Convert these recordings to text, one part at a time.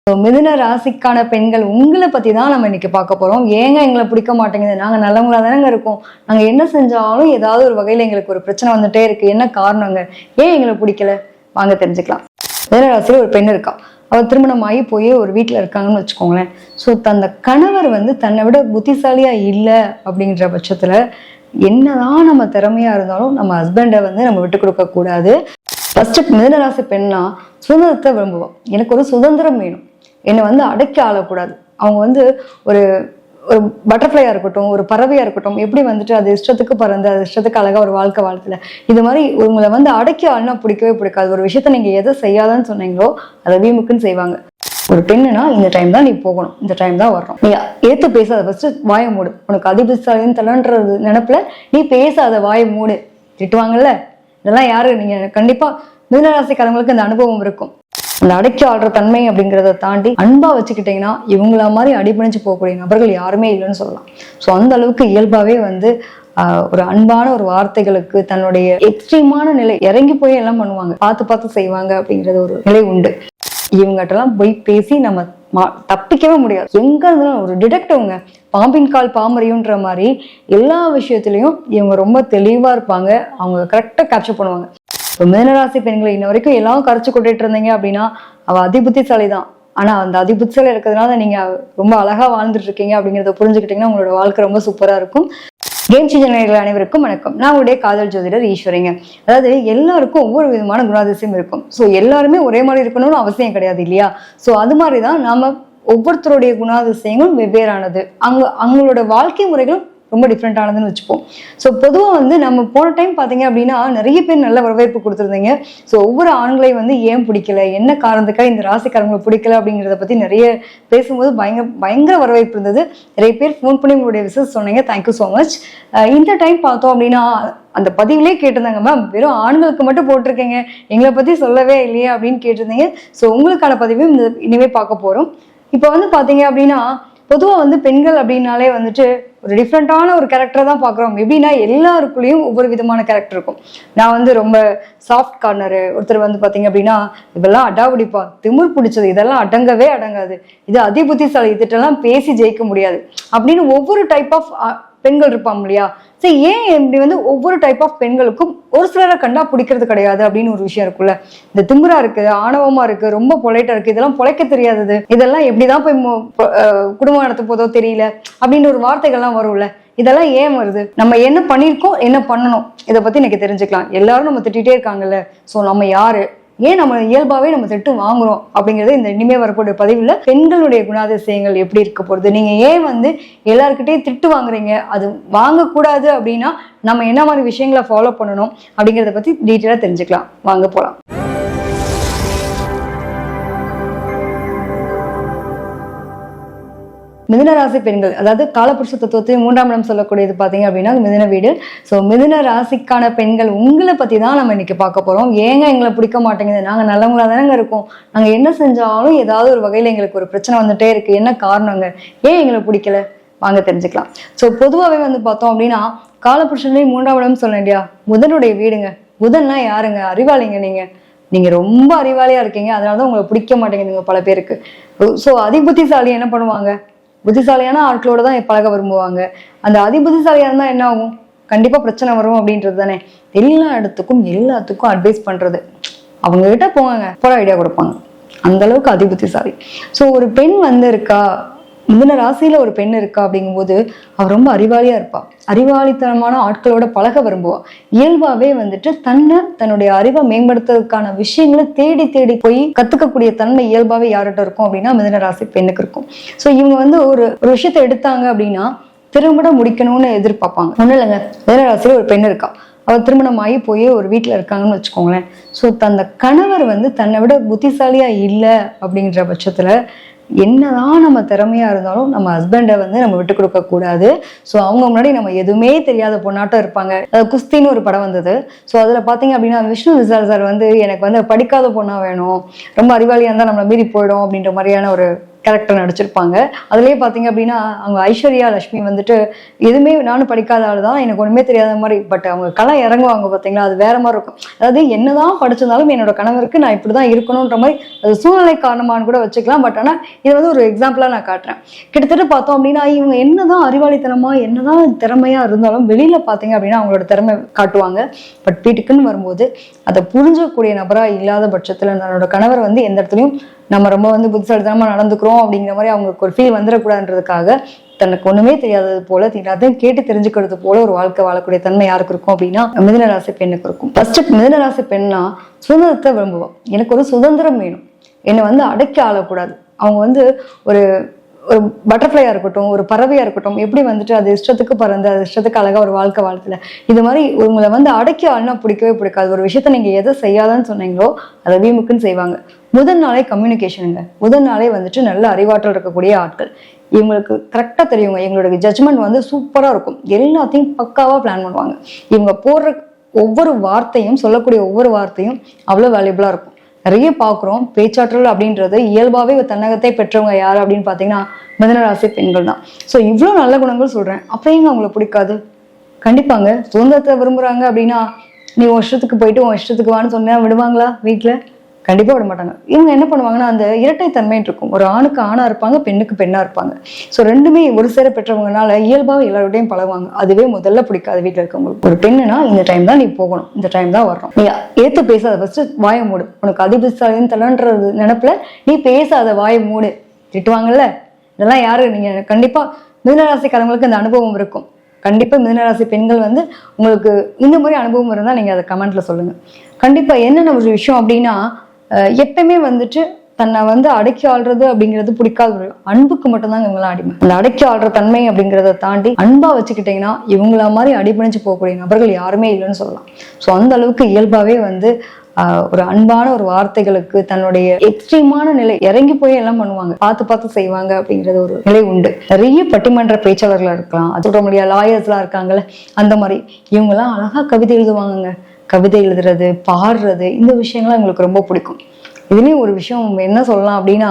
மிதுன ராசிக்கான பெண்கள் உங்களை பத்தி தான் நம்ம இன்னைக்கு பார்க்க போறோம். ஏங்க எங்களை பிடிக்க மாட்டேங்குது, நாங்க நல்லவங்களா தானங்க இருக்கோம், நாங்க என்ன செஞ்சாலும் ஏதாவது ஒரு வகையில எங்களுக்கு ஒரு பிரச்சனை வந்துட்டே இருக்கு, என்ன காரணங்க, ஏன் எங்களை பிடிக்கல, வாங்க தெரிஞ்சுக்கலாம். மிதுன ராசியில ஒரு பெண் இருக்கா. அவர் திருமணமாகி போய் ஒரு வீட்டுல இருக்காங்கன்னு வச்சுக்கோங்களேன். ஸோ அந்த கணவர் தன்னை விட புத்திசாலியா இல்லை அப்படிங்கிற பட்சத்துல என்னதான் நம்ம திறமையா இருந்தாலும் நம்ம ஹஸ்பண்டை நம்ம விட்டு கொடுக்க கூடாது. ஃபர்ஸ்ட் மிதுனராசி பெண்ணா சுதந்திரத்தை விரும்புவோம். எனக்கு ஒரு சுதந்திரம் வேணும், என்னை அடக்கி ஆளக்கூடாது. அவங்க ஒரு ஒரு பட்டர்ஃப்ளையா இருக்கட்டும், ஒரு பறவையா இருக்கட்டும், எப்படி அது இஷ்டத்துக்கு பறந்து அது இஷ்டத்துக்கு அழகா ஒரு வாழ்க்கை வாழ்த்துல இது மாதிரி உங்களை அடக்கி ஆளுனா பிடிக்கவே பிடிக்காது. ஒரு விஷயத்த நீங்க எதை செய்யாதான்னு சொன்னீங்களோ அதை வீமுக்குன்னு செய்வாங்க. ஒரு பெண்ணுனா இந்த டைம் தான் நீ போகணும், இந்த டைம் தான் வரணும், நீ ஏத்து பேசாத, ஃபர்ஸ்ட் வாயை மூடு, உனக்கு அதிபுத்திசாலின்னு தலன்றது நினைப்புல நீ பேசாத, வாயை மூடு. திட்டுவாங்கல்ல, இதெல்லாம் யாரு, நீங்க கண்டிப்பா மிதுனராசிக்காரங்களுக்கு இந்த அனுபவம் இருக்கும். அந்த அடக்கி ஆடுற தன்மை அப்படிங்கிறத தாண்டி அன்பா வச்சுக்கிட்டீங்கன்னா இவங்கள மாதிரி அடிபணிச்சு போகக்கூடிய நபர்கள் யாருமே இல்லைன்னு சொல்லலாம். ஸோ அந்த அளவுக்கு இயல்பாவே ஒரு அன்பான ஒரு வார்த்தைகளுக்கு தன்னுடைய எக்ஸ்ட்ரீமான நிலை இறங்கி போய் எல்லாம் பண்ணுவாங்க, பார்த்து பார்த்து செய்வாங்க அப்படிங்கிறது ஒரு நிலை உண்டு. இவங்ககிட்டலாம் போய் பேசி நம்ம தப்பிக்கவே முடியாது. எங்க இருந்தாலும் ஒரு டிடெக்டிவ்ங்க, பாம்பின் கால் பாம்பறியுன்ற மாதிரி எல்லா விஷயத்திலையும் இவங்க ரொம்ப தெளிவா இருப்பாங்க. அவங்க கரெக்டா கேப்சர் பண்ணுவாங்க. இப்போ மிதுனராசி பெண்களை இன்ன வரைக்கும் எல்லாம் கரைச்சு கொட்டிட்டு இருந்தீங்க அப்படின்னா அவ அதிபுத்திசாலி தான். ஆனா அந்த அதிபுத்திசாலி இருக்கிறதுனால நீங்க ரொம்ப அழகா வாழ்ந்துட்டு இருக்கீங்க அப்படிங்கிறத புரிஞ்சுக்கிட்டீங்கன்னா உங்களோட வாழ்க்கை ரொம்ப சூப்பரா இருக்கும். கேம் சேஞ்சர் நேயர்கள் அனைவருக்கும் வணக்கம். நான் உங்களுடைய காதல் ஜோதிடர் ஈஸ்வரிங்க. அதாவது எல்லாருக்கும் ஒவ்வொரு விதமான குணாதிசயம் இருக்கும். ஸோ எல்லாருமே ஒரே மாதிரி இருக்கணும்னு அவசியம் கிடையாது இல்லையா? ஸோ அது மாதிரிதான் நாம ஒவ்வொருத்தருடைய குணாதிசயங்களும் வெவ்வேறானது, அவங்களோட வாழ்க்கை முறைகளும் ரொம்ப டிஃப்ரெண்டானதுன்னு வச்சுப்போம். ஸோ பொதுவாக நம்ம போன டைம் பார்த்தீங்க அப்படின்னா நிறைய பேர் நல்ல வரவேற்பு கொடுத்துருந்தீங்க. ஸோ ஒவ்வொரு ஆண்களை ஏன் பிடிக்கல, என்ன காரணத்துக்காக இந்த ராசிக்காரங்களை பிடிக்கல அப்படிங்கிறத பற்றி நிறைய பேசும்போது பயங்கர வரவேற்பு இருந்தது. நிறைய பேர் ஃபோன் பண்ணி உங்களுடைய விசஸ் சொன்னீங்க, தேங்க்யூ ஸோ மச். இந்த டைம் பார்த்தோம் அப்படின்னா அந்த பதிவிலே கேட்டிருந்தாங்க, மேம் வெறும் ஆண்களுக்கு மட்டும் போட்டிருக்கீங்க, எங்களை பற்றி சொல்லவே இல்லையே அப்படின்னு கேட்டிருந்தீங்க. ஸோ உங்களுக்கான பதிவையும் இனிமே பார்க்க போகிறோம். இப்போ பார்த்தீங்க அப்படின்னா பொதுவாக பெண்கள் அப்படின்னாலே ஒரு டிஃப்ரெண்டான ஒரு கேரக்டரை தான் பார்க்குறோம். எப்படின்னா எல்லாருக்குள்ளேயும் ஒவ்வொரு விதமான கேரக்டர் இருக்கும். நான் ரொம்ப சாஃப்ட் கார்னரு, ஒருத்தர் பார்த்தீங்க அப்படின்னா இதெல்லாம் அடாவடிப்பா, திமிர் பிடிச்சது, இதெல்லாம் அடங்கவே அடங்காது, இது அதிபுத்திசாலி, இதுட்டெல்லாம் பேசி ஜெயிக்க முடியாது அப்படின்னு ஒவ்வொரு டைப் ஆஃப் பெண்கள் இருப்பாங்க இல்லையா? சரி, ஏன் இப்படி ஒவ்வொரு டைப் ஆஃப் பெண்களுக்கும் ஒரு சிலரை கண்டா பிடிக்கிறது கிடையாது அப்படின்னு ஒரு விஷயம் இருக்குல்ல. இந்த திமிரா இருக்கு, ஆணவமா இருக்கு, ரொம்ப பொலைட்டா இருக்கு, இதெல்லாம் பொழைக்க தெரியாதது, இதெல்லாம் எப்படிதான் போய் குடும்பம் நடத்த போதோ தெரியல அப்படின்னு ஒரு வார்த்தைகள்லாம் வரும்ல. இதெல்லாம் ஏன் வருது? நம்ம என்ன பண்ணிருக்கோம், என்ன பண்ணணும், இதை பத்தி எனக்கு தெரிஞ்சுக்கலாம். எல்லாரும் நம்ம திட்டிகிட்டே இருக்காங்கல்ல. ஸோ நம்ம யாரு, ஏன் நம்ம இயல்பாவே நம்ம திட்டு வாங்குறோம் அப்படிங்கறது இந்த இனிமே வரக்கூடிய பதிவுல பெண்களுடைய குணாதிசயங்கள் எப்படி இருக்க போறது, நீங்க ஏன் எல்லாருக்கிட்டையும் திட்டு வாங்குறீங்க, அது வாங்கக்கூடாது அப்படின்னா நம்ம என்ன மாதிரி விஷயங்களை ஃபாலோ பண்ணணும் அப்படிங்கிறத பத்தி டீட்டெயிலா தெரிஞ்சுக்கலாம். வாங்க போலாம். மிதுனராசி பெண்கள், அதாவது காலபுருஷ தத்துவத்தையும் 3ஆம் இடம் சொல்லக்கூடியது பார்த்தீங்க அப்படின்னா மிதுன வீடு. ஸோ மிதுன ராசிக்கான பெண்கள் உங்களை பத்தி தான் நம்ம இன்னைக்கு பார்க்க போறோம். ஏங்க எங்களை பிடிக்க மாட்டேங்குது, நாங்க நல்லவங்களா தானங்க இருக்கோம், நாங்க என்ன செஞ்சாலும் ஏதாவது ஒரு வகையில எங்களுக்கு ஒரு பிரச்சனை வந்துட்டே இருக்கு, என்ன காரணங்க, ஏன் எங்களை பிடிக்கல, வாங்க தெரிஞ்சுக்கலாம். ஸோ பொதுவாகவே பார்த்தோம் அப்படின்னா காலபுருஷன்லேயும் 3ஆம் இடம் சொல்ல இல்லையா, புதனுடைய வீடுங்க. புதன்லாம் யாருங்க, அறிவாளிங்க. நீங்க ரொம்ப அறிவாளியா இருக்கீங்க, அதனாலதான் உங்களை பிடிக்க மாட்டேங்குதுங்க பல பேருக்கு. ஸோ அதிபுத்திசாலி என்ன பண்ணுவாங்க, புத்திசாலியான ஆட்களோட தான் பழக விரும்புவாங்க. அந்த அதிபுத்திசாலியா இருந்தா என்ன ஆகும், கண்டிப்பா பிரச்சனை வரும் அப்படின்றது தானே. எல்லா இடத்துக்கும் எல்லாத்துக்கும் அட்வைஸ் பண்றது, அவங்க கிட்ட போவாங்க, போல ஐடியா கொடுப்பாங்க, அந்த அளவுக்கு அதிபுத்திசாலி. ஸோ ஒரு பெண் இருக்கா, மிதுன ராசியில ஒரு பெண் இருக்கா அப்படிங்கும்போது அவ ரொம்ப அறிவாளியா இருப்பா, அறிவாளித்தனமான ஆட்களோட பழக விரும்புவா. இயல்பாவே தன்னுடைய அறிவை மேம்படுத்துறதுக்கான விஷயங்களை தேடி தேடி போய் கத்துக்கக்கூடிய தன்மை இயல்பாவே யார்கிட்ட இருக்கும் அப்படின்னா மிதுன ராசி பெண்ணுக்கு இருக்கும். ஸோ இவங்க ஒரு விஷயத்த எடுத்தாங்க அப்படின்னா திரும்ப முடிக்கணும்னு எதிர்பார்ப்பாங்க. ஒன்றும் இல்லைங்க, மிதுன ராசியில ஒரு பெண் இருக்கா. அவர் திருமணமாகி போய் ஒரு வீட்டுல இருக்காங்கன்னு வச்சுக்கோங்களேன். ஸோ அந்த கணவர் தன்னை விட புத்திசாலியா இல்லை அப்படிங்கிற பட்சத்துல என்னதான் நம்ம திறமையா இருந்தாலும் நம்ம ஹஸ்பண்டை நம்ம விட்டு கொடுக்க கூடாது. ஸோ அவங்க முன்னாடி நம்ம எதுவுமே தெரியாத பொண்ணாட்டம் இருப்பாங்க. குஸ்தின்னு ஒரு படம் வந்தது. ஸோ அதுல பாத்தீங்க அப்படின்னா விஷ்ணு விசால் சார் எனக்கு படிக்காத பொண்ணா வேணும், ரொம்ப அறிவாளியா இருந்தா நம்மளை மீறி போயிடும் அப்படின்ற மாதிரியான ஒரு கேரக்டர் நடிச்சிருப்பாங்க. அதுலயே பாத்தீங்க அப்படின்னா அவங்க ஐஸ்வர்யா லட்சுமி வந்துட்டு எதுவுமே நானும் படிக்காத ஆள் தான், எனக்கு ஒண்ணுமே தெரியாத மாதிரி, பட் அவங்க களம் இறங்குவாங்க பாத்தீங்களா, அது வேற மாதிரி இருக்கும். அதாவது என்னதான் படிச்சிருந்தாலும் என்னோட கணவருக்கு நான் இப்படிதான் இருக்கணும்ன்ற மாதிரி அது சூழ்நிலை காரணமானு கூட வச்சுக்கலாம். பட் ஆனா இது வந்து ஒரு எக்ஸாம்பிளா நான் காட்டுறேன். கிட்டத்தட்ட பார்த்தோம் அப்படின்னா இவங்க என்னதான் அறிவாளித்தனமா என்னதான் திறமையா இருந்தாலும் வெளியில பாத்தீங்க அப்படின்னா அவங்களோட திறமை காட்டுவாங்க. பட் வீட்டுக்குன்னு வரும்போது அதை புரிஞ்சக்கூடிய நபரா இல்லாத பட்சத்துல தன்னோட கணவர் வந்து எந்த இடத்துலயும் நம்ம ரொம்ப வந்து புத்திசாலித்தனமா நடந்துக்கிறோம் அப்படிங்கிற மாதிரி அவங்களுக்கு ஒரு ஃபீல் வந்துடக்கூடாதுன்றதுக்காக தனக்கு ஒண்ணுமே தெரியாதது போல எல்லாத்தையும் கேட்டு தெரிஞ்சுக்கிறது போல ஒரு வாழ்க்கை வாழக்கூடிய தன்மை யாருக்கு இருக்கும் அப்படின்னா மிதுன ராசி பெண்ணுக்கு இருக்கும். ஃபர்ஸ்ட் மிதுன ராசி பெண்ணா சுதந்திரத்தை விரும்புவோம். எனக்கு ஒரு சுதந்திரம் வேணும், என்னை வந்து அடக்கி ஆளக்கூடாது. அவங்க வந்து ஒரு ஒரு பட்டர்ஃப்ளையா இருக்கட்டும், ஒரு பறவையா இருக்கட்டும், எப்படி வந்துட்டு அது இஷ்டத்துக்கு பறந்து அது இஷ்டத்துக்கு அழகா ஒரு வாழ்க்கை வாழ்த்துல இது மாதிரி உங்களை வந்து அடக்கி ஆள்னா பிடிக்கவே பிடிக்காது. ஒரு விஷயத்த நீங்க எதை செய்யாதான்னு சொன்னீங்களோ அதை வீமுக்குன்னு செய்வாங்க. முதல் நாளே கம்யூனிகேஷனுங்க, முதல் நாளே வந்துட்டு நல்ல அறிவாற்றல் இருக்கக்கூடிய ஆட்கள். இவங்களுக்கு கரெக்டா தெரியுங்க, எங்களோட ஜட்ஜ்மெண்ட் வந்து சூப்பரா இருக்கும், எல்லாத்தையும் பக்காவா பிளான் பண்ணுவாங்க. இவங்க போடுற ஒவ்வொரு வார்த்தையும் சொல்லக்கூடிய ஒவ்வொரு வார்த்தையும் அவ்வளவு வேல்யூபிளா இருக்கும். நிறைய பாக்குறோம் பேச்சாற்றல் அப்படின்றது இயல்பாவே தன்னகத்தை பெற்றவங்க யாரு அப்படின்னு பாத்தீங்கன்னா மிதுன ராசி பெண்கள் தான். சோ இவ்வளவு நல்ல குணங்கள் சொல்றேன், அப்ப எங்க அவங்களை பிடிக்காது? கண்டிப்பாங்க. சுதந்திரத்தை விரும்புறாங்க அப்படின்னா நீ உன் இஷ்டத்துக்கு போயிட்டு உன் இஷ்டத்துக்கு வான்னு சொன்னா விடுவாங்களா? வீட்டுல கண்டிப்பா விட மாட்டாங்க. இவங்க என்ன பண்ணுவாங்கன்னா அந்த இரட்டைத்தன்மை இருக்கும், ஒரு ஆணுக்கு ஆணா இருப்பாங்க, பெண்ணுக்கு பெண்ணா இருப்பாங்க. சோ ரெண்டுமே ஒரு சேர பெற்றவங்கனால இயல்பாக எல்லாரோடையும் பழகுவாங்க. அதுவே முதல்ல பிடிக்காது வீட்டுல இருக்கவங்களுக்கு. ஒரு பெண்ணுனா இந்த டைம் தான் நீ போகணும், இந்த டைம் தான் வரணும், நீ ஏத்து பேசாத, ஃபர்ஸ்ட் வாயை மூடு, உனக்கு அதிபுத்திசாலின்னு தலன்றது நினைப்புல நீ பேசாத, வாயை மூடு. திட்டுவாங்கல்ல, இதெல்லாம் யாரு? நீங்க கண்டிப்பா மிதுனராசிக்காரங்களுக்கு இந்த அனுபவம் இருக்கும். கண்டிப்பா மிதுனராசி பெண்கள் வந்து உங்களுக்கு இந்த மாதிரி அனுபவம் இருந்தா நீங்க அதை கமெண்ட்ல சொல்லுங்க. கண்டிப்பா என்னென்ன ஒரு விஷயம் அப்படின்னா எப்பவுமே வந்துட்டு தன்னை வந்து அடக்கி ஆள்றது அப்படிங்கிறது பிடிக்காத, அன்புக்கு மட்டும்தாங்க இவங்களாம் அடிமை. அந்த அடக்கி ஆள்ற தன்மை அப்படிங்கிறத தாண்டி அன்பா வச்சுக்கிட்டீங்கன்னா இவங்கள மாதிரி அடிபணிச்சு போகக்கூடிய நபர்கள் யாருமே இல்லைன்னு சொல்லலாம். ஸோ அந்த அளவுக்கு இயல்பாவே வந்து ஒரு அன்பான ஒரு வார்த்தைகளுக்கு தன்னுடைய எக்ஸ்ட்ரீமான நிலை இறங்கி போய் எல்லாம் பண்ணுவாங்க, பார்த்து பார்த்து செய்வாங்க அப்படிங்கிறது ஒரு நிலை உண்டு. நிறைய பட்டிமன்ற பேச்சாளர்களா இருக்கலாம், அது சொல்ற முடியாது, லாயர்ஸ்லாம் இருக்காங்கல்ல, அந்த மாதிரி இவங்கெல்லாம் அழகா கவிதை எழுதுவாங்கங்க. கவிதை எழுதுறது, பாடுறது, இந்த விஷயங்கள்லாம் எங்களுக்கு ரொம்ப பிடிக்கும். இதுலயும் ஒரு விஷயம் என்ன சொல்லலாம் அப்படின்னா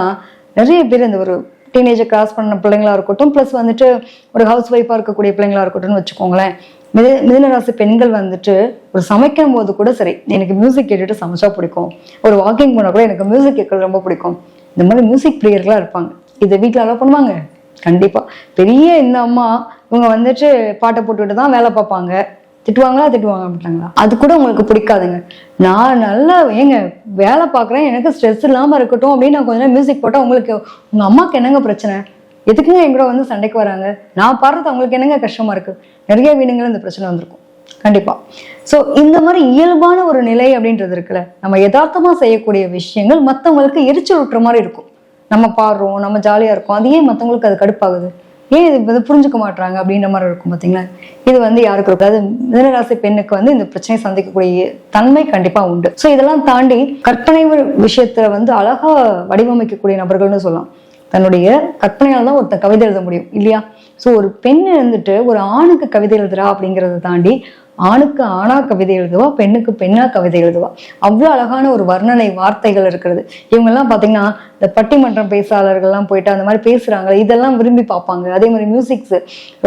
நிறைய பேர் இந்த ஒரு டீனேஜர் கிராஸ் பண்ண பிள்ளைங்களா இருக்கட்டும், பிளஸ் வந்துட்டு ஒரு ஹவுஸ் ஒய்ஃபா இருக்கக்கூடிய பிள்ளைங்களா இருக்கட்டும்னு வச்சுக்கோங்களேன். மிதுனராசி பெண்கள் வந்துட்டு ஒரு சமைக்கும் போது கூட சரி, எனக்கு மியூசிக் கேட்டுட்டு சமைச்சா பிடிக்கும், ஒரு வாக்கிங் போனா கூட எனக்கு மியூசிக் கேட்கறது ரொம்ப பிடிக்கும், இந்த மாதிரி மியூசிக் பிளேயர்களா இருப்பாங்க. இதை வீட்டுல அலோவ் பண்ணுவாங்க? கண்டிப்பா. பெரிய இந்த அம்மா இவங்க வந்துட்டு பாட்டை போட்டுக்கிட்டு தான் வேலை பார்ப்பாங்க, திட்டுவாங்களா? திட்டுவாங்க மாட்டாங்களா? அது கூட உங்களுக்கு பிடிக்காதுங்க. நான் நல்லா ஏங்க வேலை பார்க்குறேன், எனக்கு ஸ்ட்ரெஸ் இல்லாம இருக்கட்டும் அப்படின்னு நான் கொஞ்ச நேரம் மியூசிக் போட்டா உங்களுக்கு உங்க அம்மாவுக்கு என்னங்க பிரச்சனை? எதுக்குங்க என் கூட வந்து சண்டைக்கு வராங்க? நான் பாடுறது அவங்களுக்கு என்னங்க கஷ்டமா இருக்கு? நிறைய வீடுகள் இந்த பிரச்சனை வந்திருக்கும் கண்டிப்பா. சோ இந்த மாதிரி இயல்பான ஒரு நிலை அப்படின்றது இருக்குல்ல, நம்ம யதார்த்தமா செய்யக்கூடிய விஷயங்கள் மத்தவங்களுக்கு எரிச்சல் விட்டுற மாதிரி இருக்கும். நம்ம பாடுறோம், நம்ம ஜாலியா இருக்கோம், அது ஏன் மத்தவங்களுக்கு அது கடுப்பாகுது, ஏன் இது வந்து புரிஞ்சுக்க மாட்டாங்க அப்படின்ற மாதிரி இருக்கும் பாத்தீங்களா. இது வந்து யாருக்கு இருக்காது? மிதுனராசி பெண்ணுக்கு வந்து இந்த பிரச்சனையை சந்திக்கக்கூடிய தன்மை கண்டிப்பா உண்டு. சோ இதெல்லாம் தாண்டி கற்பனை விஷயத்துல வந்து அழகா வடிவமைக்கக்கூடிய நபர்கள்னு சொல்லலாம். தன்னுடைய கற்பனையால தான் ஒருத்தன் கவிதை எழுத முடியும் இல்லையா? சோ ஒரு பெண் இருந்துட்டு ஒரு ஆணுக்கு கவிதை எழுதுறா அப்படிங்கறத தாண்டி ஆணுக்கு ஆணா கவிதை எழுதுவா, பெண்ணுக்கு பெண்ணா கவிதை எழுதுவா. அவ்வளவு அழகான ஒரு வர்ணனை வார்த்தைகள் இருக்கிறது. இவங்க எல்லாம் பாத்தீங்கன்னா இந்த பட்டிமன்றம் பேசாளர்கள்லாம் போயிட்டு அந்த மாதிரி பேசுறாங்க, இதெல்லாம் விரும்பி பார்ப்பாங்க. அதே மாதிரி மியூசிக்ஸ்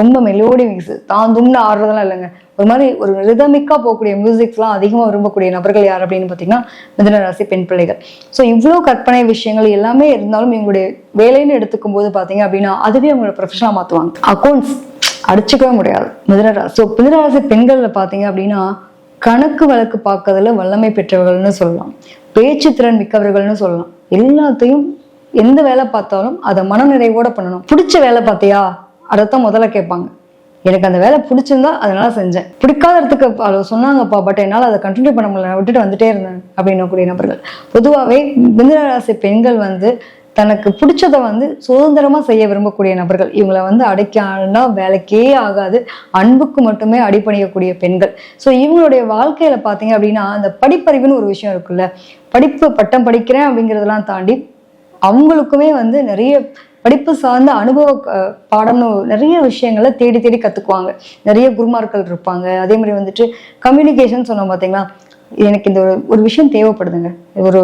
ரொம்ப மெலோடி மியூசிக் தான் தும்னு ஆடுறதெல்லாம் இல்லைங்க, ஒரு மாதிரி ஒரு ரிதமிக்கா போகக்கூடிய மியூசிக்ஸ்லாம் அதிகமா விரும்பக்கூடிய நபர்கள் யார் அப்படின்னு பாத்தீங்கன்னா மிதுனராசி பெண் பிள்ளைகள். ஸோ இவ்வளவு கற்பனை விஷயங்கள் எல்லாமே இருந்தாலும் இவங்களுடைய வேலைன்னு எடுத்துக்கும் போது பாத்தீங்க அப்படின்னா அதுவே அவங்களோட ப்ரொஃபஷனலா மாத்துவாங்க. அக்கௌண்ட்ஸ் அடிச்சுக்கவே முடியாது மிதுனராசி. ஸோ மிதுனராசி பெண்கள்ல பாத்தீங்க அப்படின்னா கணக்கு வழக்கு பார்க்கறதுல வல்லமை பெற்றவர்கள்னு சொல்லலாம், பேச்சு திறன் மிக்கவர்கள்னு சொல்லலாம். எல்லாத்தையும் எந்த வேலை பார்த்தாலும் அதை மனநிறைவோட பண்ணணும். பிடிச்ச வேலை பார்த்தியா அதைத்தான் முதல்ல கேட்பாங்க. எனக்கு அந்த வேலை பிடிச்சிருந்தா அதனால செஞ்சேன், பிடிக்காத இடத்துக்கு சொன்னாங்கப்பா பட் என்னால் அதை கண்டினியூ பண்ண முடியல, நான் விட்டுட்டு வந்துட்டே இருந்தேன் அப்படின்னக்கூடிய நபர்கள். பொதுவாகவே மிதுனராசி பெண்கள் வந்து தனக்கு பிடிச்சதை வந்து சுதந்திரமா செய்ய விரும்பக்கூடிய நபர்கள். இவங்களை வந்து அடைக்கானா வேலைக்கே ஆகாது, அன்புக்கு மட்டுமே அடிபணியக்கூடிய பெண்கள். ஸோ இவங்களுடைய வாழ்க்கையில பாத்தீங்க அப்படின்னா அந்த படிப்பறிவுன்னு ஒரு விஷயம் இருக்குல்ல, படிப்பு பட்டம் படிக்கிறேன் அப்படிங்கிறதெல்லாம் தாண்டி அவங்களுக்குமே வந்து நிறைய படிப்பு சார்ந்த அனுபவ பாடம்னு நிறைய விஷயங்களை தேடி தேடி கத்துக்குவாங்க. நிறைய குருமார்கள் இருப்பாங்க. அதே மாதிரி வந்துட்டு கம்யூனிகேஷன் சொன்னோம் பாத்தீங்களா, எனக்கு இந்த ஒரு விஷயம் தேவைப்படுதுங்க, ஒரு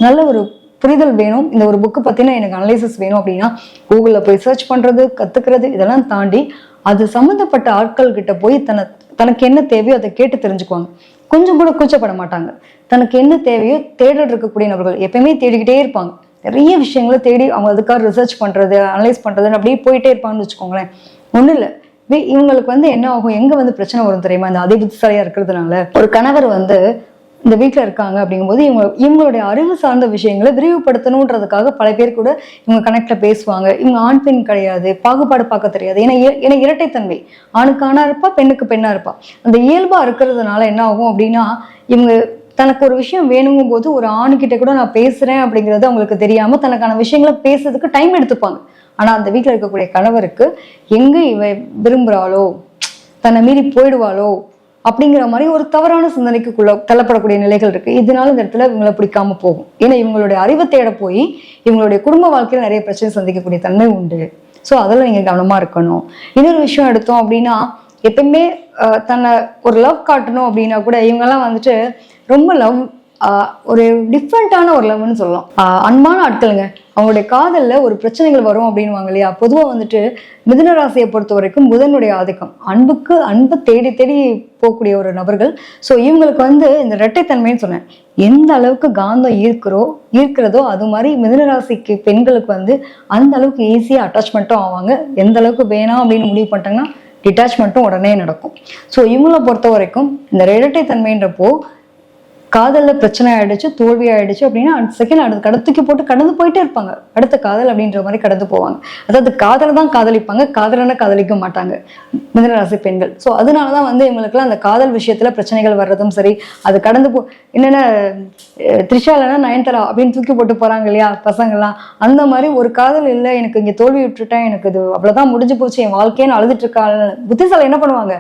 நல்ல ஒரு புரிதல் வேணும், இந்த ஒரு புக்கு பத்தின எனக்கு அனலைசிஸ் வேணும் அப்படின்னா கூகுள்ல போய் சர்ச் பண்றது, கத்துக்கிறது, இதெல்லாம் தாண்டி அது சம்மந்தப்பட்ட ஆட்கள் கிட்ட போய் தனக்கு என்ன தேவையோ அதை கேட்டு தெரிஞ்சுக்குவாங்க. கொஞ்சம் கூட கூச்சப்பட மாட்டாங்க. தனக்கு என்ன தேவையோ தேடல் இருக்கக்கூடிய நபர்கள் எப்பயுமே தேடிக்கிட்டே இருப்பாங்க. நிறைய விஷயங்களை தேடி அவங்க அதுக்காக ரிசர்ச் பண்றது, அனலைஸ் பண்றதுன்னு அப்படியே போயிட்டே இருப்பாங்கன்னு வச்சுக்கோங்களேன். ஒன்றும் இல்லை, இவங்களுக்கு என்ன ஆகும், எங்க பிரச்சனை வரும் தெரியுமா? இந்த அதிபுத்திசாலியா இருக்கிறதுனால ஒரு கணவர் இந்த வீட்டுல இருக்காங்க அப்படிங்கும்போது இவங்களுடைய அறிவு சார்ந்த விஷயங்களை விரிவுபடுத்தணுன்றதுக்காக பல பேர் கூட இவங்க கனெக்ட்ல பேசுவாங்க. இவங்க ஆண் பெண் கிடையாது, பாகுபாடு பார்க்க தெரியாது. ஏன்னா இரட்டைத்தன்மை, ஆணுக்கு ஆணா இருப்பா, பெண்ணுக்கு பெண்ணா இருப்பா. அந்த இயல்பா இருக்கிறதுனால என்ன ஆகும் அப்படின்னா, இவங்க தனக்கு ஒரு விஷயம் வேணுங்கும் போது ஒரு ஆணுகிட்ட கூட நான் பேசுறேன் அப்படிங்கிறது அவங்களுக்கு தெரியாம தனக்கான விஷயங்களை பேசுறதுக்கு டைம் எடுத்துப்பாங்க. ஆனா அந்த வீட்டுல இருக்கக்கூடிய கணவருக்கு எங்க இவ விரும்புறாளோ, தன்னை மீறி போயிடுவாளோ அப்படிங்கிற மாதிரி ஒரு தவறான சிந்தனைக்குள்ள தள்ளப்படக்கூடிய நிலைகள் இருக்கு. இதனால இந்த இடத்துல இவங்களை பிடிக்காம போகும். ஏன்னா இவங்களுடைய அறிவை தேட போய் இவங்களுடைய குடும்ப வாழ்க்கையில நிறைய பிரச்சனை சந்திக்கக்கூடிய தன்மை உண்டு. ஸோ அதில் நீங்க கவனமா இருக்கணும். இன்னொரு விஷயம் எடுத்தோம் அப்படின்னா, எப்பவுமே தன்னை ஒரு லவ் காட்டணும் அப்படின்னா கூட இவங்கெல்லாம் ரொம்ப லவ் ஒரு டிஃப்ரெண்டான ஒரு லவ்னு சொல்லலாம். அன்பான ஆட்களுங்க. அவங்களுடைய காதல்ல ஒரு பிரச்சனைகள் வரும் அப்படின்வாங்க இல்லையா? பொதுவாக மிதுன ராசியை பொறுத்த வரைக்கும் புதனுடைய ஆதிக்கம், அன்பு தேடி தேடி போகக்கூடிய ஒரு நபர்கள். ஸோ இவங்களுக்கு இந்த இரட்டைத்தன்மைன்னு சொன்னேன். எந்த அளவுக்கு காந்தம் ஈர்க்கிறதோ அது மாதிரி மிதுன ராசிக்கு பெண்களுக்கு அந்த அளவுக்கு ஈஸியாக அட்டாச்மெண்ட்டும் ஆவாங்க. எந்த அளவுக்கு வேணாம் அப்படின்னு முடிவு பண்ணிட்டாங்கன்னா டிட்டாச்மெண்ட்டும் உடனே நடக்கும். ஸோ இவங்களை பொறுத்த வரைக்கும் இந்த இரட்டைத்தன்மைன்றப்போ காதல்ல பிரச்சனை ஆயிடுச்சு, தோல்வி ஆயிடுச்சு அப்படின்னா அடுத்த செகண்ட் அடுத்த கடத்துக்கு போட்டு கடந்து போயிட்டே இருப்பாங்க. அடுத்த காதல் அப்படின்ற மாதிரி கடந்து போவாங்க. அதாவது காதலை தான் காதலிப்பாங்க, காதலனை காதலிக்க மாட்டாங்க மிதுனராசி பெண்கள். ஸோ அதனாலதான் இவங்களுக்குலாம் அந்த காதல் விஷயத்துல பிரச்சனைகள் வர்றதும் சரி, அது கடந்து என்னென்ன த்ரிஷா இல்லைன்னா நயன்தாரா அப்படின்னு தூக்கி போட்டு போறாங்க இல்லையா பசங்கள்லாம். அந்த மாதிரி ஒரு காதல் இல்லை, எனக்கு இங்க தோல்வி விட்டுட்டேன், எனக்கு இது அவ்வளவுதான் முடிஞ்சு போச்சு, என் வாழ்க்கைன்னு அழுதுட்டு இருக்கா புத்திசாலி என்ன பண்ணுவாங்க,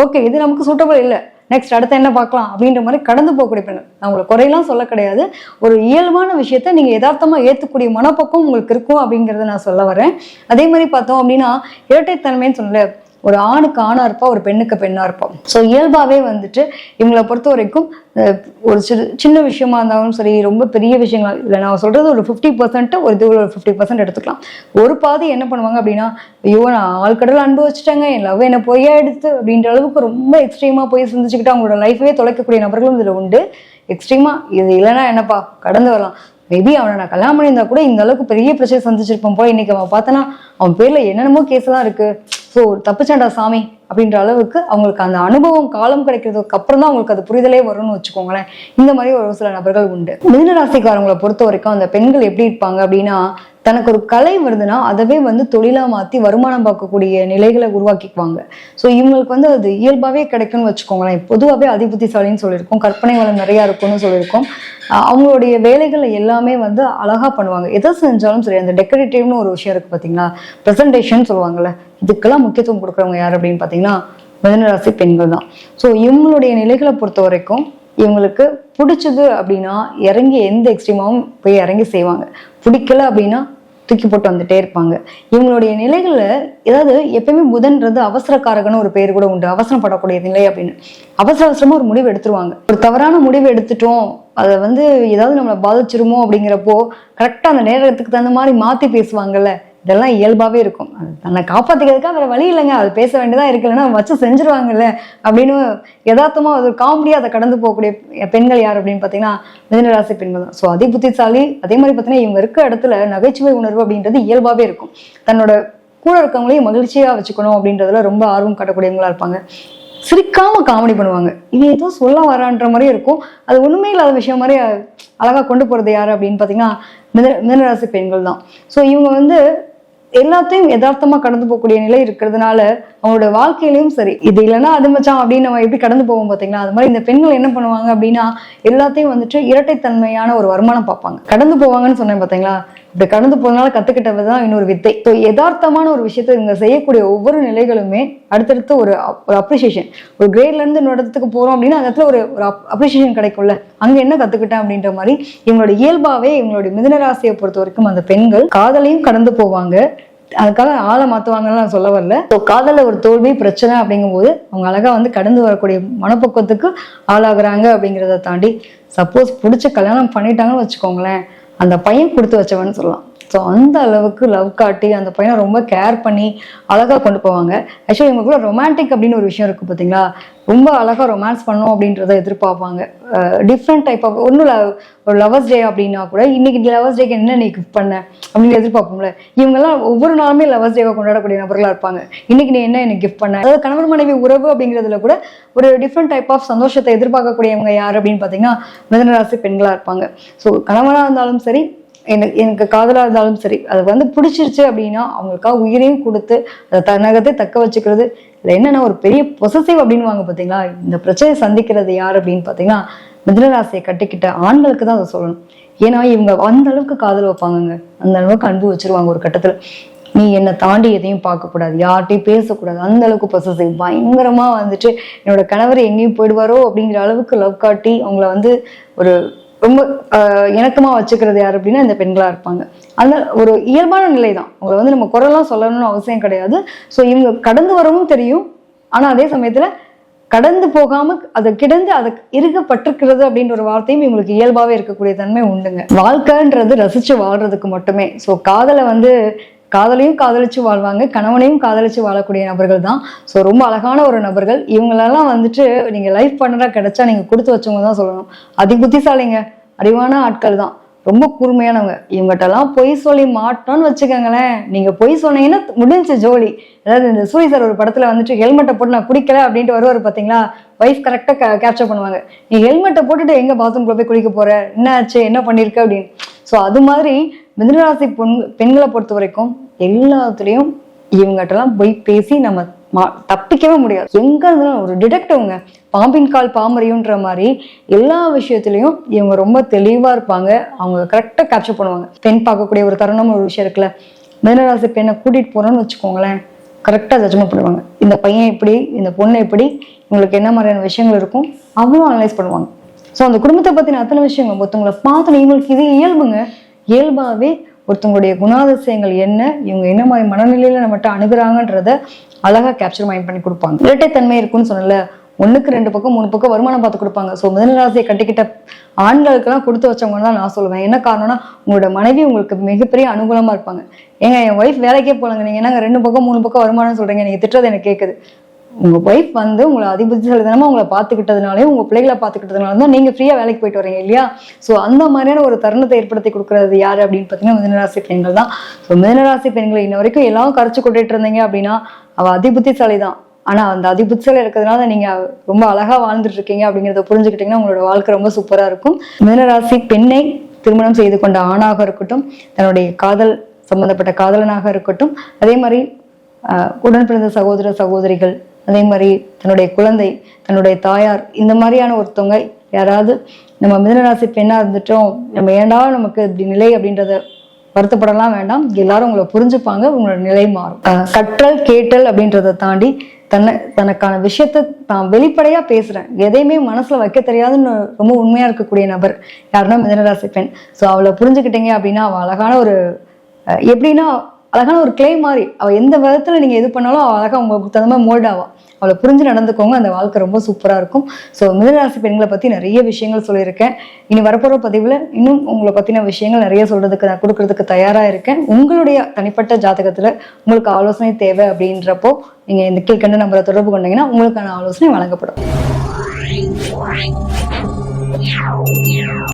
ஓகே இது நமக்கு சூட்டபிள் இல்லை, நெக்ஸ்ட் அடுத்த என்ன பார்க்கலாம் அப்படின்ற மாதிரி கடந்து போகக்கூடிய பெண்கள். நான் உங்களை குறையெல்லாம் சொல்ல கிடையாது. ஒரு இயல்பான விஷயத்த நீங்க யதார்த்தமா ஏற்றுக்கூடிய மனப்பக்கம் உங்களுக்கு இருக்கும் அப்படிங்கிறத நான் சொல்ல வரேன். அதே மாதிரி பார்த்தோம் அப்படின்னா இரட்டைத்தன்மைன்னு சொல்லல, ஒரு ஆணுக்கு ஆணா இருப்பா, ஒரு பெண்ணுக்கு பெண்ணா இருப்போம். ஸோ இயல்பாவே இவங்களை பொறுத்த வரைக்கும் ஒரு சின்ன விஷயமா இருந்தாலும் சரி, ரொம்ப பெரிய விஷயங்கள் இல்லை, நான் சொல்றது ஒரு 50%, ஒரு இது ஒரு 50% எடுத்துக்கலாம். ஒரு பாதி என்ன பண்ணுவாங்க அப்படின்னா, ஐயோ நான் ஆழ்கடல் அன்பு வச்சுட்டாங்க, என் லவ் என்ன பொய்யா எடுத்து அப்படின்ற அளவுக்கு ரொம்ப எக்ஸ்ட்ரீமா போய் சிந்திச்சுக்கிட்டு அவங்களோட லைஃபே தொலைக்கக்கூடிய நபர்களும் இதுல உண்டு. எக்ஸ்ட்ரீமா இது இல்லைன்னா என்னப்பா கடந்து வரலாம், மேபி அவனை நான் கல்யாணம் பண்ணியிருந்தா கூட இந்த அளவுக்கு பெரிய பிரச்சனை சந்திச்சிருப்போம் போய், இன்னைக்கு அவன் பார்த்தனா அவன் பேர்ல என்னென்னமோ கேஸ்லாம் இருக்கு, ஸோ தப்புச்சாண்டா சாமி அப்படின்ற அளவுக்கு அவங்களுக்கு அந்த அனுபவம் காலம் கிடைக்கிறதுக்கு அப்புறம் தான் அவங்களுக்கு அது புரிதலே வரும்னு வச்சுக்கோங்களேன். இந்த மாதிரி ஒரு சில நபர்கள் உண்டு. மிதுன ராசிக்காரங்களை பொறுத்த வரைக்கும் அந்த பெண்கள் எப்படி இருப்பாங்க அப்படின்னா, தனக்கு ஒரு கலை வருதுன்னா அதவே தொழிலா மாத்தி வருமானம் பார்க்கக்கூடிய நிலைகளை உருவாக்கிக்குவாங்க. ஸோ இவங்களுக்கு அது இயல்பாவே கிடைக்கும்னு வச்சுக்கோங்களேன். பொதுவாகவே அதிபுத்திசாலின்னு சொல்லியிருக்கோம், கற்பனை வளம் நிறைய இருக்கும்னு சொல்லியிருக்கோம். அவங்களுடைய வேலைகள் எல்லாமே அழகா பண்ணுவாங்க. எதை செஞ்சாலும் சரி, அந்த டெக்கரேட்டிவ்னு ஒரு விஷயம் இருக்கு பார்த்தீங்களா, ப்ரெசன்டேஷன் சொல்லுவாங்கல்ல, இதுக்கெல்லாம் முக்கியத்துவம் கொடுக்குறவங்க யார் அப்படின்னு பார்த்தீங்கன்னா மிதுனராசி பெண்கள் தான். ஸோ இவங்களுடைய நிலைகளை பொறுத்த வரைக்கும் இவங்களுக்கு பிடிச்சது அப்படின்னா இறங்கி எந்த எக்ஸ்ட்ரீமாவும் போய் இறங்கி செய்வாங்க, பிடிக்கல அப்படின்னா தூக்கி போட்டு வந்துட்டே இருப்பாங்க. இவங்களுடைய நிலைகள்ல ஏதாவது எப்பயுமே புதன்றது அவசரக்காரகன்னு ஒரு பேர் கூட உண்டு, அவசரப்படக்கூடிய நிலை அப்படின்னு. அவசரமா ஒரு முடிவு எடுத்துருவாங்க. ஒரு தவறான முடிவு எடுத்துட்டோம், அதை ஏதாவது நம்மளை பாதிச்சிருமோ அப்படிங்கிறப்போ கரெக்டா அந்த நேரத்துக்கு தகுந்த மாதிரி மாத்தி பேசுவாங்கல்ல, இதெல்லாம் இயல்பாவே இருக்கும். தன்னை காப்பாத்திக்கிறதுக்காக வேற வழி இல்லைங்க, அது பேச வேண்டியதா இருக்குல்லன்னா வச்சு செஞ்சிருவாங்கல்ல அப்படின்னு யதார்த்தமா அது காமெடியா அதை கடந்து போகக்கூடிய பெண்கள் யார் அப்படின்னு பாத்தீங்கன்னா மிதுனராசி பெண்கள் தான். ஸோ புத்திசாலி. அதே மாதிரி பாத்தீங்கன்னா இவங்க இருக்க இடத்துல நகைச்சுவை உணர்வு அப்படின்றது இயல்பாவே இருக்கும். தன்னோட கூட இருக்கவங்களையும் மகிழ்ச்சியா வச்சுக்கணும் அப்படின்றதுல ரொம்ப ஆர்வம் காட்டக்கூடியவங்களா இருப்பாங்க. சிரிக்காம காமெடி பண்ணுவாங்க. இவன் ஏதோ சொல்ல வரான்ற மாதிரியே இருக்கும், அது ஒண்ணுமே இல்லாத விஷயம் மாதிரி அழகா கொண்டு போறது யாரு அப்படின்னு பாத்தீங்கன்னா மிதுனராசி பெண்கள் தான். ஸோ இவங்க எல்லாத்தையும் யதார்த்தமா கடந்து போகக்கூடிய நிலை இருக்கிறதுனால அவங்களோட வாழ்க்கையிலையும் சரி, இது இல்லைன்னா அது மச்சான் அப்படின்னு நம்ம எப்படி கடந்து போவோம் பாத்தீங்களா, அது மாதிரி இந்த பெண்கள் என்ன பண்ணுவாங்க அப்படின்னா எல்லாத்தையும் இரட்டைத்தன்மையான ஒரு வருமானம் பார்ப்பாங்க, கடந்து போவாங்கன்னு சொன்னேன் பாத்தீங்களா. இப்படி கடந்து போறதுனால கத்துக்கிட்டதுதான் இன்னொரு வித்தை. ஸோ யதார்த்தமான ஒரு விஷயத்த இவங்க செய்யக்கூடிய ஒவ்வொரு நிலைகளுமே அடுத்தடுத்து ஒரு அப்ரிசியேஷன், ஒரு கிரேட்ல இருந்து இன்னொரு இடத்துக்கு போறோம் அப்படின்னா அந்த இடத்துல ஒரு அப்ரிசியேஷன் கிடைக்கும்ல, அங்க என்ன கத்துக்கிட்டேன் அப்படின்ற மாதிரி இவங்களோட இயல்பாவே இவங்களுடைய மிதுனராசியை பொறுத்த வரைக்கும் அந்த பெண்கள் காதலையும் கடந்து போவாங்க. அதுக்காக ஆளை மாத்துவாங்கன்னு நான் சொல்ல வரல. ஸோ காதல ஒரு தோல்வி பிரச்சனை அப்படிங்கும் போது அவங்க அழகா கடந்து வரக்கூடிய மனப்பக்குவத்துக்கு ஆளாகிறாங்க. அப்படிங்கிறத தாண்டி சப்போஸ் பிடிச்ச கல்யாணம் பண்ணிட்டாங்கன்னு வச்சுக்கோங்களேன், அந்த பையன் கொடுத்து வச்சவன்னு சொல்லலாம். ஸோ அந்த அளவுக்கு லவ் காட்டி அந்த பையனை ரொம்ப கேர் பண்ணி அழகாக கொண்டு போவாங்க. ஆக்சுவலி இவங்களுக்குள்ள ரொமான்டிக் அப்படின்னு ஒரு விஷயம் இருக்குது பார்த்தீங்களா, ரொம்ப அழகாக ரொமான்ஸ் பண்ணோம் அப்படின்றத எதிர்பார்ப்பாங்க. டிஃப்ரெண்ட் டைப் ஆஃப் ஒன்றும் ஒரு லவர்ஸ் டே அப்படின்னா கூட இன்னைக்கு லவர்ஸ் டேக்கு என்ன நீ கிஃப்ட் பண்ண அப்படின்னு எதிர்பார்ப்போம்ல. இவங்கெல்லாம் ஒவ்வொரு நாளுமே லவர்ஸ் டேவை கொண்டாடக்கூடிய நபர்களாக இருப்பாங்க. இன்னைக்கு நீ என்ன எனக்கு கிஃப்ட் பண்ண, அதாவது கணவன் மனைவி உறவு அப்படிங்கிறதுல கூட ஒரு டிஃப்ரெண்ட் டைப் ஆஃப் சந்தோஷத்தை எதிர்பார்க்கக்கூடியவங்க யார் அப்படின்னு பார்த்தீங்கன்னா மிதுன ராசி பெண்களாக இருப்பாங்க. ஸோ கணவனாக இருந்தாலும் சரி, எனக்கு காதலாக இருந்தாலும் சரி, அது வந்து பிடிச்சிருச்சு அப்படின்னா அவங்களுக்காக உயிரையும் கொடுத்து அதை தன்னகத்தை தக்க வச்சுக்கிறது. இல்லை என்னன்னா ஒரு பெரிய பொசசிவ் அப்படின்னு வாங்க பார்த்தீங்களா, இந்த பிரச்சனையை சந்திக்கிறது யார் அப்படின்னு பார்த்தீங்கன்னா மிதுனராசியை கட்டிக்கிட்ட ஆண்களுக்கு தான் அதை சொல்லணும். ஏன்னா இவங்க அந்த அளவுக்கு காதல் வைப்பாங்கங்க, அந்த அளவுக்கு அன்பு வச்சிருவாங்க. ஒரு கட்டத்தில் நீ என்னை தாண்டி எதையும் பார்க்கக்கூடாது, யார்கிட்டையும் பேசக்கூடாது, அந்த அளவுக்கு பொசசிவ் பயங்கரமா வந்துட்டு என்னோட கணவர் எங்கேயும் போயிடுவாரோ அப்படிங்கிற அளவுக்கு லவ் காட்டி அவங்கள வந்து ஒரு ரொம்ப இணக்கமா வச்சுக்கிறது யார் அப்படின்னா இந்த பெண்களா இருப்பாங்க. அந்த ஒரு இயல்பான நிலை தான். அவங்களை வந்து நம்ம குரலாம் சொல்லணும்னு அவசியம் கிடையாது. ஸோ இவங்க கடந்து வரவும் தெரியும், ஆனா அதே சமயத்துல கடந்து போகாம அதை கிடந்து அதை இருக்கப்பட்டிருக்கிறது அப்படின்ற ஒரு வார்த்தையும் இவங்களுக்கு இயல்பாவே இருக்கக்கூடிய தன்மை உண்டுங்க. வாழ்க்கைன்றது ரசிச்சு வாழ்றதுக்கு மட்டுமே. ஸோ காதலை வந்து காதலையும் காதலிச்சு வாழ்வாங்க, கணவனையும் காதலிச்சு வாழக்கூடிய நபர்கள் தான். ஸோ ரொம்ப அழகான ஒரு நபர்கள். இவங்களெல்லாம் வந்துட்டு நீங்க லைஃப் பார்ட்னரா கிடைச்சா நீங்க கொடுத்து வச்சவங்க தான் சொல்லணும். அதி புத்திசாலிங்க, அறிவான ஆட்கள் தான், ரொம்ப கூர்மையானவங்க. இவங்ககிட்டலாம் பொய் சொல்லி மாட்டோம்னு வச்சுக்கோங்களேன், நீங்க பொய் சொன்னீங்கன்னா முடிஞ்ச ஜோலி. அதாவது இந்த சூரிய சார் ஒரு படத்துல வந்துட்டு ஹெல்மெட்டை போட்டு நான் குடிக்கல அப்படின்ட்டு வருவார் பார்த்தீங்களா, ஒய்ஃப் கரெக்டாக கேப்சர் பண்ணுவாங்க. நீ ஹெல்மெட்டை போட்டுட்டு எங்க பாத்ரூம்குள்ள போய் குளிக்க போற, என்ன ஆச்சு, என்ன பண்ணிருக்க அப்படின்னு. ஸோ அது மாதிரி மிதுனராசி பெண்களை பொறுத்த வரைக்கும் எல்லாத்துலேயும் இவங்ககிட்டலாம் போய் பேசி நம்ம தப்பிக்கவே முடியாது. எங்க இருந்தாலும் ஒரு டிடெக்டிவ்ங்க, பாம்பின் கால் பாமறியுன்ற மாதிரி எல்லா விஷயத்திலையும் இவங்க ரொம்ப தெளிவா இருப்பாங்க. அவங்க கரெக்டா கேப்சர் பண்ணுவாங்க. பெண் பார்க்கக்கூடிய ஒரு தருணம் ஒரு விஷயம் இருக்குல்ல, மிதுனராசி பெண்ணை கூட்டிட்டு போறோம்னு வச்சுக்கோங்களேன், கரெக்டா ஜட்ஜ்மெண்ட் பண்ணுவாங்க. இந்த பையன் எப்படி, இந்த பொண்ணு எப்படி, இவங்களுக்கு என்ன மாதிரியான விஷயங்கள் இருக்கும் அவ்வளோ அனலைஸ் பண்ணுவாங்க. ஸோ அந்த குடும்பத்தை பத்தின அத்தனை விஷயங்கள் ஒருத்தவங்களை பார்த்தோன்னு இவங்களுக்கு இது இயல்புங்க. இயல்பாவே ஒருத்தவங்களுடைய குணாதிசயங்கள் என்ன, இவங்க என்ன மாதிரி மனநிலையில நம்மகிட்ட அணுகுறாங்கன்றத அழகா கேப்சர் மைண்ட் பண்ணி கொடுப்பாங்க. இரட்டைத்தன்மை இருக்குன்னு சொன்னல, 1க்கு 2 பக்கம் 3 பக்கம் வருமானம் பார்த்து கொடுப்பாங்க. ஸோ மிதுனராசியை கட்டிக்கிட்ட ஆண்களுக்கெல்லாம் கொடுத்து வச்சவங்க தான் நான் சொல்லுவேன். என்ன காரணம்னா உங்களோட மனைவி உங்களுக்கு மிகப்பெரிய அனுகூலமா இருப்பாங்க. ஏங்க என் ஒய்ஃப் வேலைக்கே போலங்க, நீங்க என்னங்க 2 பக்கம் 3 பக்கம் வருமானம் சொல்றீங்க, நீங்க திட்டுறது எனக்கு கேட்குது. உங்க ஒய்ஃப் வந்து உங்களை அதிபுத்திசாலித்தனமா உங்களை பார்த்துக்கிட்டதுனாலே, உங்க பிள்ளைகளை பார்த்துக்கிட்டதுனால தான் நீங்க ஃப்ரீயா வேலைக்கு போயிட்டு வரீங்க இல்லையா. ஸோ அந்த மாதிரியான ஒரு தருணத்தை ஏற்படுத்தி கொடுக்கறது யாரு அப்படின்னு பார்த்தீங்கன்னா மிதுனராசி பெண்கள் தான். ஸோ மிதுனராசி பெண்களை இன்ன வரைக்கும் எல்லாம் கரைச்சு கொண்டுட்டு இருந்தீங்க அப்படின்னா அவ அதிபுத்திசாலி தான். ஆனா அந்த அதிபுத்திசாலி இருக்கிறதுனால நீங்க ரொம்ப அழகா வாழ்ந்துட்டு இருக்கீங்க அப்படிங்கிறத புரிஞ்சுக்கிட்டீங்கன்னா உங்களோட வாழ்க்கை ரொம்ப சூப்பரா இருக்கும். மிதுனராசி பெண்ணை திருமணம் செய்து கொண்ட ஆணாக இருக்கட்டும், தன்னுடைய காதல் சம்பந்தப்பட்ட காதலனாக இருக்கட்டும், அதே மாதிரி உடன் பிறந்த சகோதர சகோதரிகள், அதே மாதிரி தன்னுடைய குழந்தை, தன்னுடைய தாயார், இந்த மாதிரியான ஒருத்தவங்க யாராவது நம்ம மிதுனராசி பெண்ணா இருந்துட்டோம், நம்ம ஏண்டா நமக்கு இப்படி நிலை அப்படின்றத வருத்தப்படலாம் வேண்டாம். எல்லாரும் உங்களை புரிஞ்சுப்பாங்க, உங்களோட நிலை மாறும். கற்றல் கேட்டல் அப்படின்றத தாண்டி தனக்கான விஷயத்த தான் வெளிப்படையா பேசுறேன், எதையுமே மனசுல வைக்க தெரியாதுன்னு ரொம்ப உண்மையா இருக்கக்கூடிய நபர் யாருன்னா மிதுனராசி பெண். ஸோ அவளை புரிஞ்சுக்கிட்டீங்க அப்படின்னா அவள் அழகான ஒரு எப்படின்னா அழகான ஒரு கிளே மாதிரி, அவள் எந்த விதத்துல நீங்க எது பண்ணாலும் அவள் அழகா உங்களுக்கு தகுந்த மாதிரி மோல்ட் ஆவா. அவளை புரிஞ்சு நடந்துக்கோங்க, அந்த வாழ்க்கை ரொம்ப சூப்பரா இருக்கும். ஸோ மிதுனராசி பெண்களை பத்தி நிறைய விஷயங்கள் சொல்லியிருக்கேன். இனி வரப்போற பதிவுல இன்னும் உங்களை பத்தின விஷயங்கள் நிறைய சொல்றதுக்கு நான் கொடுக்கறதுக்கு தயாரா இருக்கேன். உங்களுடைய தனிப்பட்ட ஜாதகத்துல உங்களுக்கு ஆலோசனை தேவை அப்படின்றப்போ நீங்க இந்த கீழ்கண்ட நம்பரை தொடர்பு கொண்டீங்கன்னா உங்களுக்கான ஆலோசனை வழங்கப்படும்.